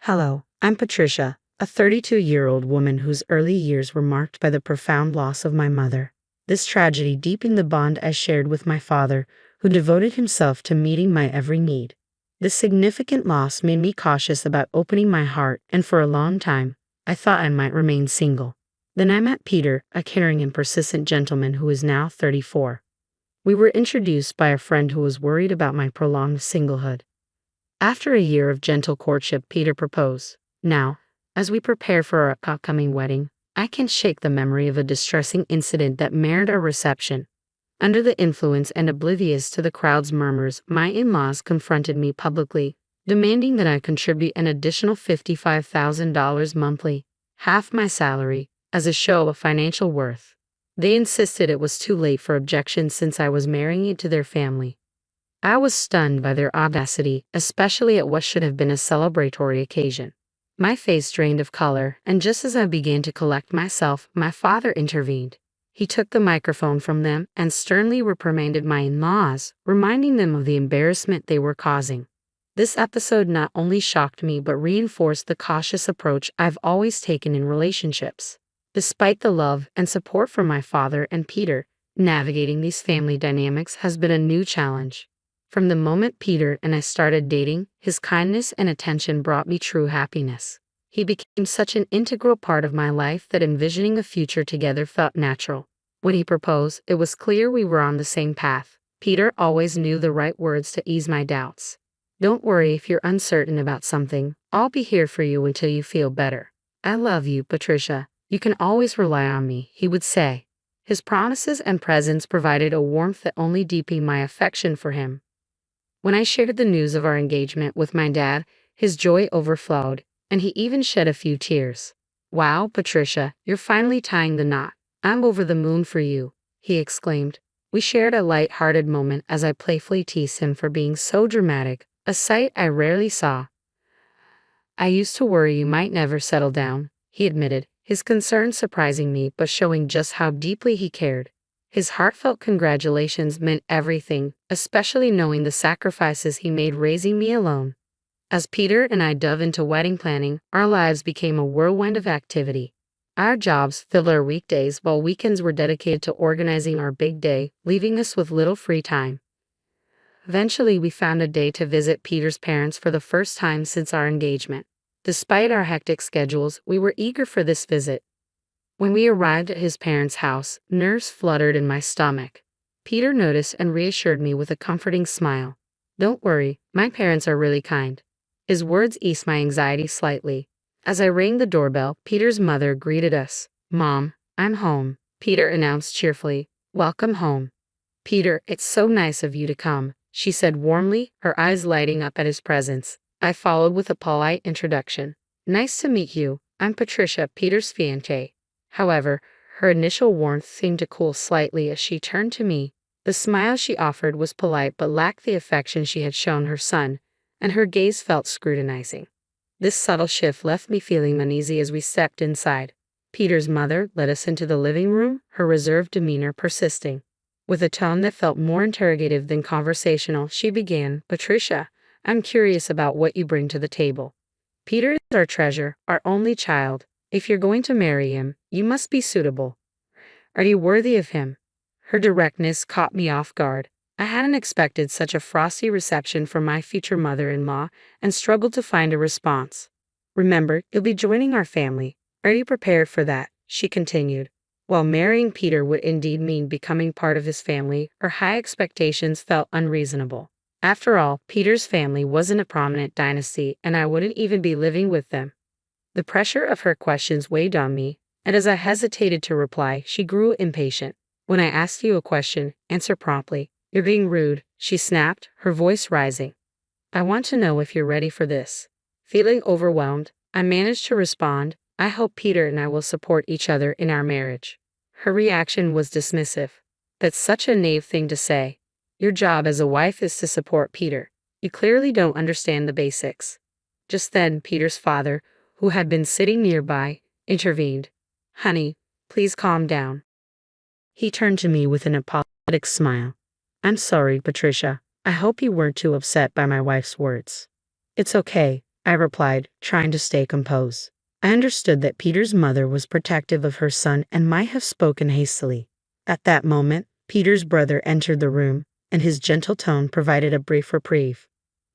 Hello, I'm Patricia, a 32-year-old woman whose early years were marked by the profound loss of my mother. This tragedy deepened the bond I shared with my father, who devoted himself to meeting my every need. This significant loss made me cautious about opening my heart, and for a long time, I thought I might remain single. Then I met Peter, a caring and persistent gentleman who is now 34. We were introduced by a friend who was worried about my prolonged singlehood. After a year of gentle courtship, Peter proposed. Now, as we prepare for our upcoming wedding, I can't shake the memory of a distressing incident that marred our reception. Under the influence and oblivious to the crowd's murmurs, my in-laws confronted me publicly, demanding that I contribute an additional $55,000 monthly, half my salary, as a show of financial worth. They insisted it was too late for objections since I was marrying into their family. I was stunned by their audacity, especially at what should have been a celebratory occasion. My face drained of color, and just as I began to collect myself, my father intervened. He took the microphone from them and sternly reprimanded my in-laws, reminding them of the embarrassment they were causing. This episode not only shocked me but reinforced the cautious approach I've always taken in relationships. Despite the love and support from my father and Peter, navigating these family dynamics has been a new challenge. From the moment Peter and I started dating, his kindness and attention brought me true happiness. He became such an integral part of my life that envisioning a future together felt natural. When he proposed, it was clear we were on the same path. Peter always knew the right words to ease my doubts. "Don't worry if you're uncertain about something. I'll be here for you until you feel better. I love you, Patricia. You can always rely on me," he would say. His promises and presence provided a warmth that only deepened my affection for him. When I shared the news of our engagement with my dad, his joy overflowed, and he even shed a few tears. "Wow, Patricia, you're finally tying the knot. I'm over the moon for you," he exclaimed. We shared a light-hearted moment as I playfully teased him for being so dramatic, a sight I rarely saw. "I used to worry you might never settle down," he admitted, his concern surprising me but showing just how deeply he cared. His heartfelt congratulations meant everything, especially knowing the sacrifices he made raising me alone. As Peter and I dove into wedding planning, our lives became a whirlwind of activity. Our jobs filled our weekdays while weekends were dedicated to organizing our big day, leaving us with little free time. Eventually, we found a day to visit Peter's parents for the first time since our engagement. Despite our hectic schedules, we were eager for this visit. When we arrived at his parents' house, nerves fluttered in my stomach. Peter noticed and reassured me with a comforting smile. "Don't worry, my parents are really kind." His words eased my anxiety slightly. As I rang the doorbell, Peter's mother greeted us. "Mom, I'm home," Peter announced cheerfully. "Welcome home." "Peter, it's so nice of you to come," she said warmly, her eyes lighting up at his presence. I followed with a polite introduction. "Nice to meet you. I'm Patricia, Peter's fiancée." However, her initial warmth seemed to cool slightly as she turned to me. The smile she offered was polite but lacked the affection she had shown her son, and her gaze felt scrutinizing. This subtle shift left me feeling uneasy as we stepped inside. Peter's mother led us into the living room, her reserved demeanor persisting. With a tone that felt more interrogative than conversational, she began, "Patricia, I'm curious about what you bring to the table. Peter is our treasure, our only child. If you're going to marry him, you must be suitable. Are you worthy of him?" Her directness caught me off guard. I hadn't expected such a frosty reception from my future mother-in-law and struggled to find a response. "Remember, you'll be joining our family. Are you prepared for that?" she continued. While marrying Peter would indeed mean becoming part of his family, her high expectations felt unreasonable. After all, Peter's family wasn't a prominent dynasty, and I wouldn't even be living with them. The pressure of her questions weighed on me, and as I hesitated to reply, she grew impatient. "When I ask you a question, answer promptly. You're being rude," she snapped, her voice rising. "I want to know if you're ready for this." Feeling overwhelmed, I managed to respond, "I hope Peter and I will support each other in our marriage." Her reaction was dismissive. "That's such a naive thing to say. Your job as a wife is to support Peter. You clearly don't understand the basics." Just then, Peter's father, who had been sitting nearby, intervened. "Honey, please calm down." He turned to me with an apologetic smile. "I'm sorry, Patricia. I hope you weren't too upset by my wife's words." "It's okay. I replied, trying to stay composed. I understood that Peter's mother was protective of her son and might have spoken hastily. At that moment, Peter's brother entered the room, and his gentle tone provided a brief reprieve.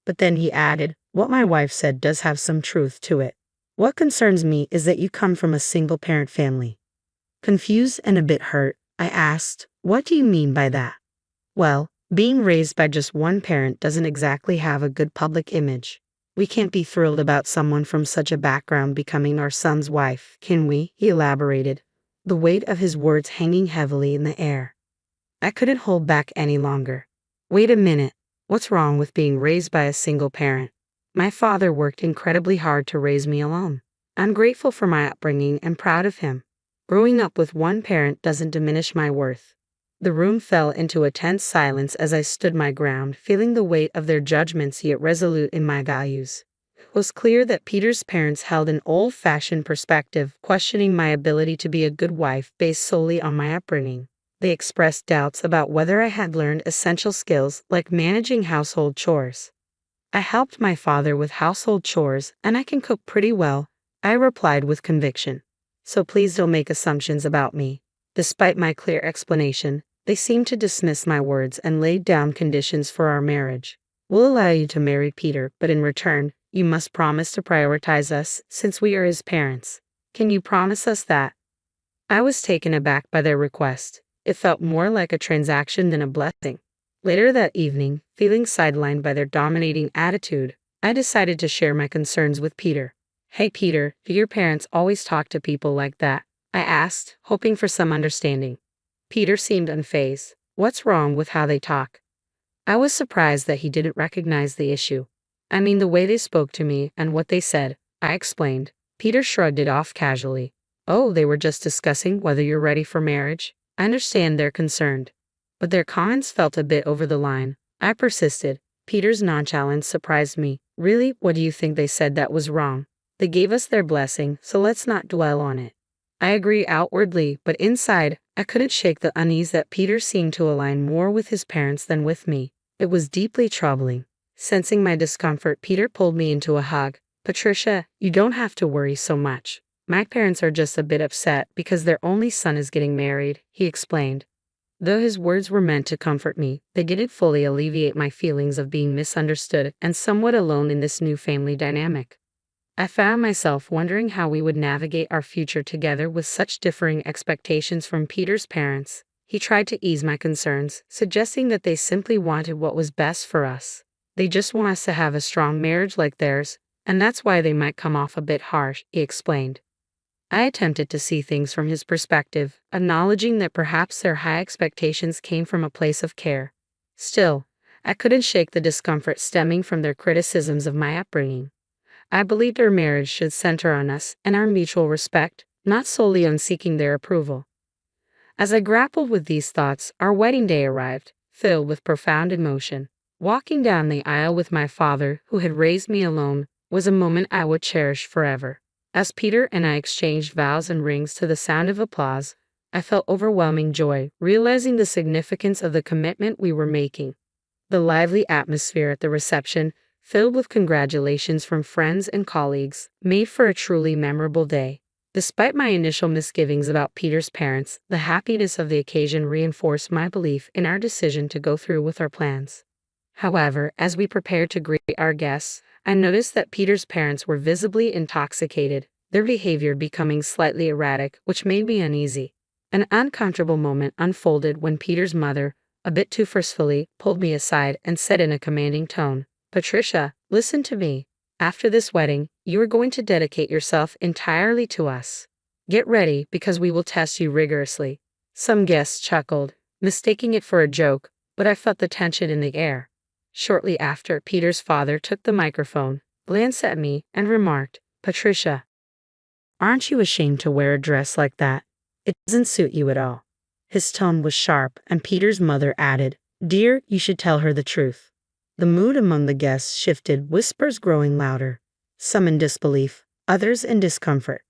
But then he added, "What my wife said does have some truth to it. What concerns me is that you come from a single-parent family." Confused and a bit hurt, I asked, "What do you mean by that?" "Well, being raised by just one parent doesn't exactly have a good public image. We can't be thrilled about someone from such a background becoming our son's wife, can we?" he elaborated, the weight of his words hanging heavily in the air. I couldn't hold back any longer. "Wait a minute. What's wrong with being raised by a single parent? My father worked incredibly hard to raise me alone. I'm grateful for my upbringing and proud of him. Growing up with one parent doesn't diminish my worth." The room fell into a tense silence as I stood my ground, feeling the weight of their judgments yet resolute in my values. It was clear that Peter's parents held an old-fashioned perspective, questioning my ability to be a good wife based solely on my upbringing. They expressed doubts about whether I had learned essential skills like managing household chores. "I helped my father with household chores, and I can cook pretty well," I replied with conviction. "So please don't make assumptions about me." Despite my clear explanation, they seemed to dismiss my words and laid down conditions for our marriage. "We'll allow you to marry Peter, but in return, you must promise to prioritize us since we are his parents. Can you promise us that?" I was taken aback by their request. It felt more like a transaction than a blessing. Later that evening, feeling sidelined by their dominating attitude, I decided to share my concerns with Peter. "Hey Peter, do your parents always talk to people like that?" I asked, hoping for some understanding. Peter seemed unfazed. "What's wrong with how they talk?" I was surprised that he didn't recognize the issue. "I mean the way they spoke to me and what they said," I explained. Peter shrugged it off casually. "Oh, they were just discussing whether you're ready for marriage. I understand they're concerned." But their comments felt a bit over the line. I persisted. Peter's nonchalance surprised me. "Really, what do you think they said that was wrong? They gave us their blessing, so let's not dwell on it." I agree outwardly, but inside, I couldn't shake the unease that Peter seemed to align more with his parents than with me. It was deeply troubling. Sensing my discomfort, Peter pulled me into a hug. "Patricia, you don't have to worry so much. My parents are just a bit upset because their only son is getting married," he explained. Though his words were meant to comfort me, they didn't fully alleviate my feelings of being misunderstood and somewhat alone in this new family dynamic. I found myself wondering how we would navigate our future together with such differing expectations from Peter's parents. He tried to ease my concerns, suggesting that they simply wanted what was best for us. "They just want us to have a strong marriage like theirs, and that's why they might come off a bit harsh," he explained. I attempted to see things from his perspective, acknowledging that perhaps their high expectations came from a place of care. Still, I couldn't shake the discomfort stemming from their criticisms of my upbringing. I believed our marriage should center on us and our mutual respect, not solely on seeking their approval. As I grappled with these thoughts, our wedding day arrived, filled with profound emotion. Walking down the aisle with my father, who had raised me alone, was a moment I would cherish forever. As Peter and I exchanged vows and rings to the sound of applause, I felt overwhelming joy, realizing the significance of the commitment we were making. The lively atmosphere at the reception, filled with congratulations from friends and colleagues, made for a truly memorable day. Despite my initial misgivings about Peter's parents, the happiness of the occasion reinforced my belief in our decision to go through with our plans. However, as we prepared to greet our guests, I noticed that Peter's parents were visibly intoxicated, their behavior becoming slightly erratic, which made me uneasy. An uncomfortable moment unfolded when Peter's mother, a bit too forcefully, pulled me aside and said in a commanding tone, "Patricia, listen to me. After this wedding, you are going to dedicate yourself entirely to us. Get ready because we will test you rigorously." Some guests chuckled, mistaking it for a joke, but I felt the tension in the air. Shortly after, Peter's father took the microphone, glanced at me, and remarked, "Patricia, aren't you ashamed to wear a dress like that? It doesn't suit you at all." His tone was sharp, and Peter's mother added, "Dear, you should tell her the truth." The mood among the guests shifted, whispers growing louder, some in disbelief, others in discomfort.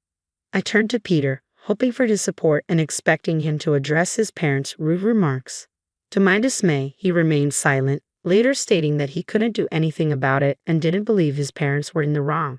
I turned to Peter, hoping for his support and expecting him to address his parents' rude remarks. To my dismay, he remained silent, later stating that he couldn't do anything about it and didn't believe his parents were in the wrong.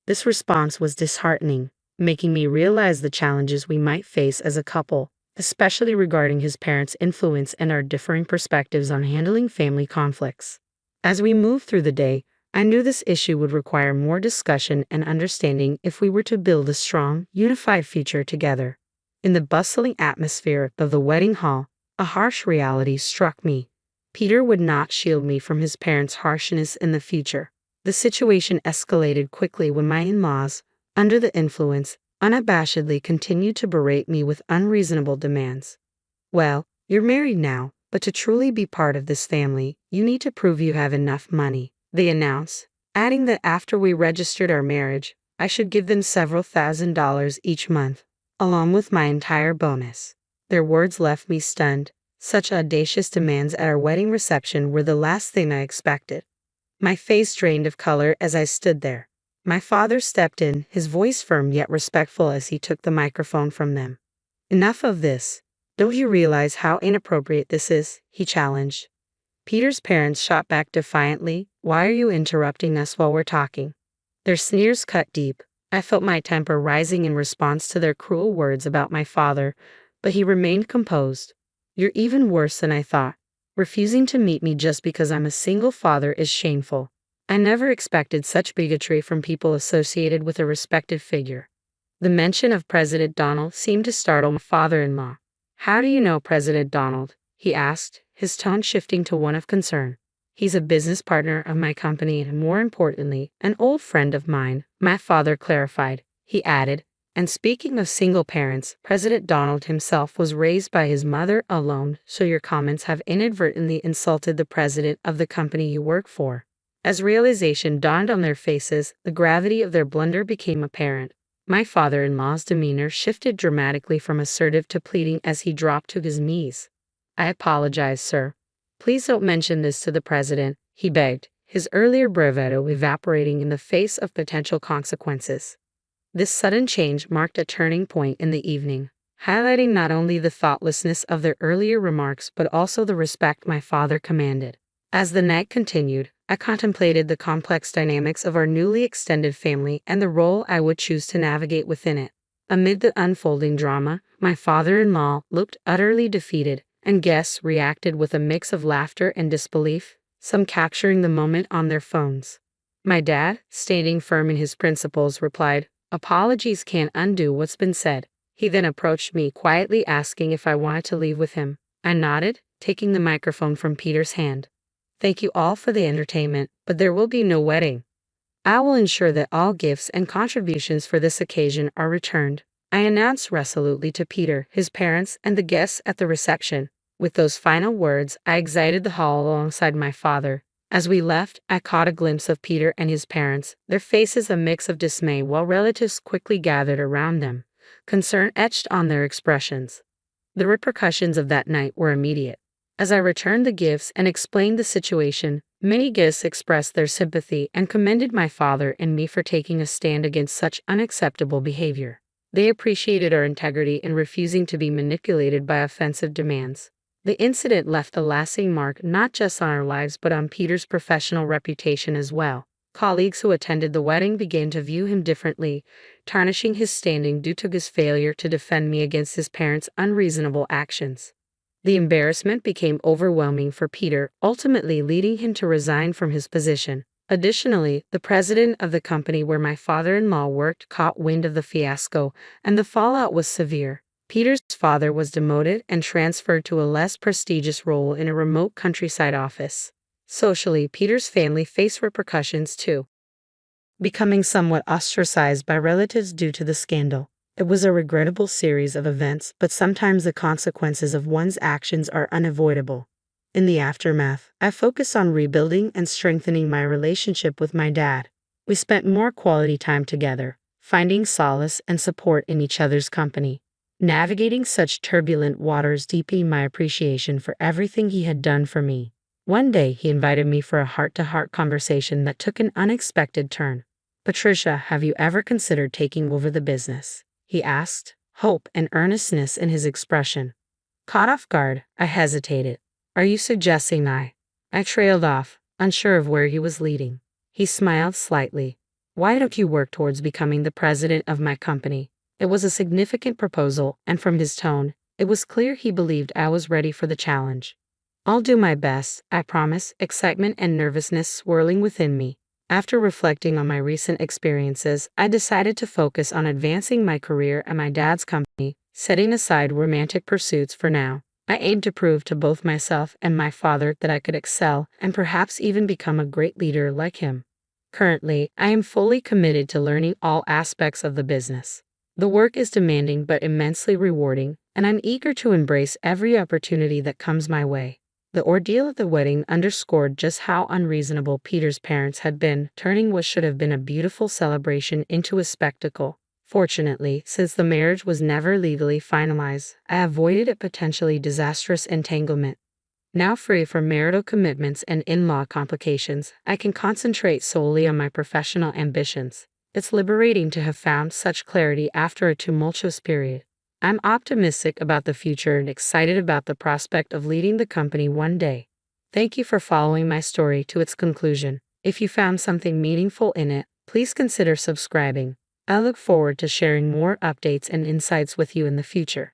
This response was disheartening, making me realize the challenges we might face as a couple, especially regarding his parents' influence and our differing perspectives on handling family conflicts. As we moved through the day, I knew this issue would require more discussion and understanding if we were to build a strong, unified future together. In the bustling atmosphere of the wedding hall, a harsh reality struck me. Peter would not shield me from his parents' harshness in the future. The situation escalated quickly when my in-laws, under the influence, unabashedly continued to berate me with unreasonable demands. "Well, you're married now, but to truly be part of this family, you need to prove you have enough money," they announced, adding that after we registered our marriage, I should give them several $1,000s each month, along with my entire bonus. Their words left me stunned. Such audacious demands at our wedding reception were the last thing I expected. My face drained of color as I stood there. My father stepped in, his voice firm yet respectful as he took the microphone from them. "Enough of this. Don't you realize how inappropriate this is?" he challenged. Peter's parents shot back defiantly. "Why are you interrupting us while we're talking?" Their sneers cut deep. I felt my temper rising in response to their cruel words about my father, but he remained composed. "You're even worse than I thought. Refusing to meet me just because I'm a single father is shameful. I never expected such bigotry from people associated with a respected figure." The mention of President Donald seemed to startle my father-in-law. "How do you know President Donald?" he asked, his tone shifting to one of concern. "He's a business partner of my company and, more importantly, an old friend of mine," my father clarified. He added, "And speaking of single parents, President Donald himself was raised by his mother alone, so your comments have inadvertently insulted the president of the company you work for." As realization dawned on their faces, the gravity of their blunder became apparent. My father-in-law's demeanor shifted dramatically from assertive to pleading as he dropped to his knees. "I apologize, sir. Please don't mention this to the president," he begged, his earlier bravado evaporating in the face of potential consequences. This sudden change marked a turning point in the evening, highlighting not only the thoughtlessness of their earlier remarks but also the respect my father commanded. As the night continued, I contemplated the complex dynamics of our newly extended family and the role I would choose to navigate within it. Amid the unfolding drama, my father-in-law looked utterly defeated, and guests reacted with a mix of laughter and disbelief, some capturing the moment on their phones. My dad, standing firm in his principles, replied, "Apologies can't undo what's been said." He then approached me quietly asking if I wanted to leave with him. I nodded, taking the microphone from Peter's hand. "Thank you all for the entertainment, but there will be no wedding. I will ensure that all gifts and contributions for this occasion are returned," I announced resolutely to Peter, his parents, and the guests at the reception. With those final words, I exited the hall alongside my father. As we left, I caught a glimpse of Peter and his parents, their faces a mix of dismay while relatives quickly gathered around them, concern etched on their expressions. The repercussions of that night were immediate. As I returned the gifts and explained the situation, many guests expressed their sympathy and commended my father and me for taking a stand against such unacceptable behavior. They appreciated our integrity in refusing to be manipulated by offensive demands. The incident left a lasting mark not just on our lives but on Peter's professional reputation as well. Colleagues who attended the wedding began to view him differently, tarnishing his standing due to his failure to defend me against his parents' unreasonable actions. The embarrassment became overwhelming for Peter, ultimately leading him to resign from his position. Additionally, the president of the company where my father-in-law worked caught wind of the fiasco, and the fallout was severe. Peter's father was demoted and transferred to a less prestigious role in a remote countryside office. Socially, Peter's family faced repercussions too, becoming somewhat ostracized by relatives due to the scandal. It was a regrettable series of events, but sometimes the consequences of one's actions are unavoidable. In the aftermath, I focused on rebuilding and strengthening my relationship with my dad. We spent more quality time together, finding solace and support in each other's company. Navigating such turbulent waters deepened my appreciation for everything he had done for me. One day, he invited me for a heart-to-heart conversation that took an unexpected turn. "Patricia, have you ever considered taking over the business?" he asked, hope and earnestness in his expression. Caught off guard, I hesitated. "Are you suggesting I I trailed off, unsure of where he was leading. He smiled slightly. Why don't you work towards becoming the president of my company? It was a significant proposal, and from his tone, it was clear he believed I was ready for the challenge. I'll do my best, I promise, excitement and nervousness swirling within me. After reflecting on my recent experiences, I decided to focus on advancing my career at my dad's company, setting aside romantic pursuits for now. I aimed to prove to both myself and my father that I could excel and perhaps even become a great leader like him. Currently, I am fully committed to learning all aspects of the business. The work is demanding but immensely rewarding, and I'm eager to embrace every opportunity that comes my way. The ordeal of the wedding underscored just how unreasonable Peter's parents had been, turning what should have been a beautiful celebration into a spectacle. Fortunately, since the marriage was never legally finalized, I avoided a potentially disastrous entanglement. Now free from marital commitments and in-law complications, I can concentrate solely on my professional ambitions. It's liberating to have found such clarity after a tumultuous period. I'm optimistic about the future and excited about the prospect of leading the company one day. Thank you for following my story to its conclusion. If you found something meaningful in it, please consider subscribing. I look forward to sharing more updates and insights with you in the future.